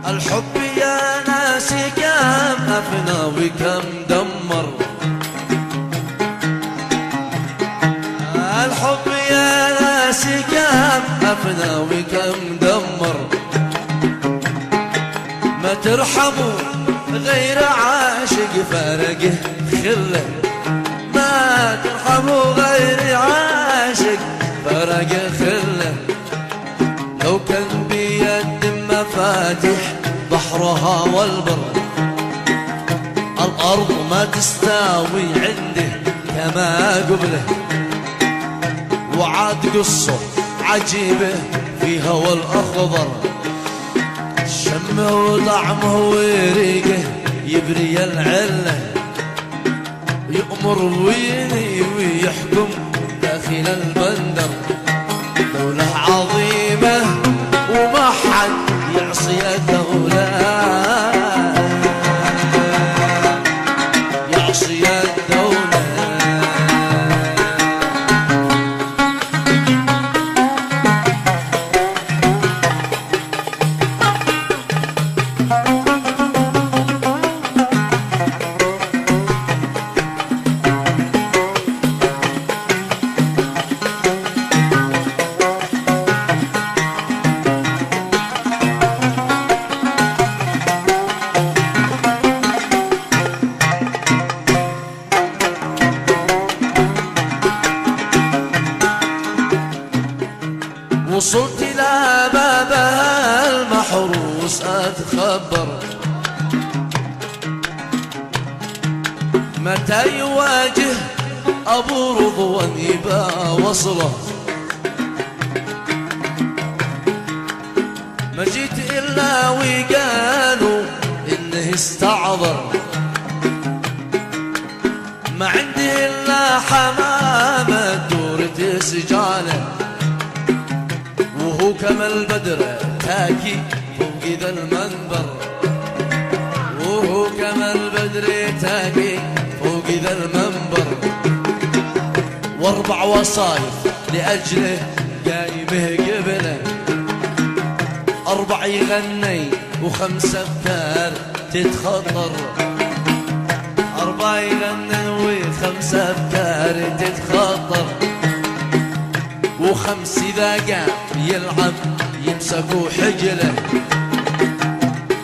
الحب يا ناسي كم أفنى وكم دمر، الحب يا ناسي كم أفنى وكم دمر. ما ترحموا غير عاشق فارقه خله، ما ترحموا غير عاشق فارقه خله. لو كان بيد مفاتيح بحرها والبر، الأرض ما تستاوي عنده كما قبله. وعاد قصة عجيبة في هوى الأخضر، شمه وطعمه وريقه يبري العلة، يأمر ويني ويحكم داخل البندر. دولة عظيمة وما حد يعصي الدولة، يعصي الدولة. وصلت إلى بابها المحروس أتخبر، متى يواجه أبو رضوان يبقى وصله. ما جيت إلا وقالوا إنه استعذر، ما عندي إلا حمامة دورة سجالة، وهو كما البدر تاكي فوق ذا المنبر، وهو كما البدر تاكي فوق ذا المنبر. واربع وصايف لأجله قايمه قبله، أربع يغني وخمسة أفكار تتخطر، أربع يغني وخمسة أفكار تتخطر. وخمس إذا قام يلعب يمسكوا حجله،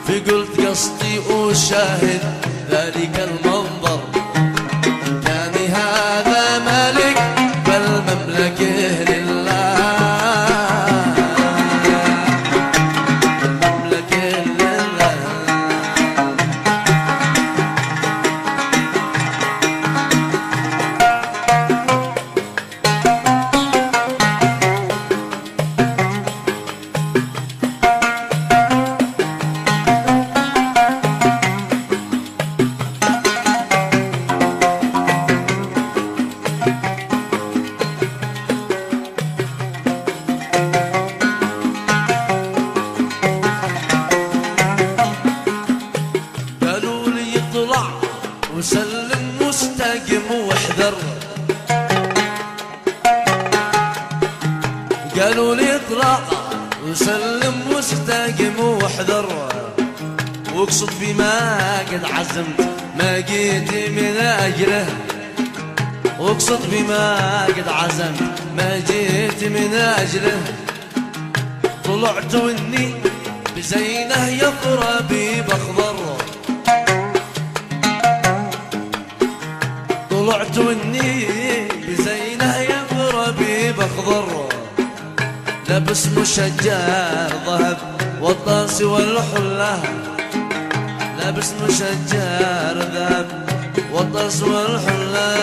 فقلت قصدي وشاهد ذلك المنظر. كان هذا ملك فالمملكة لله، المملكة لله. وسلم مستقم واحذر، قالوا لي اطلع وسلم مستقم واحذر. واقصد بما قد عزمت ما جيت من اجله، واقصد بما قد عزمت ما جيت من اجله. طلعت واني بزينه يقرا بي بخضر، طلعت واني بزينه يقرا بي بخضر. لبس مشجر ذهب والطاس والحله، لبس مشجر ذهب والطاس والحله.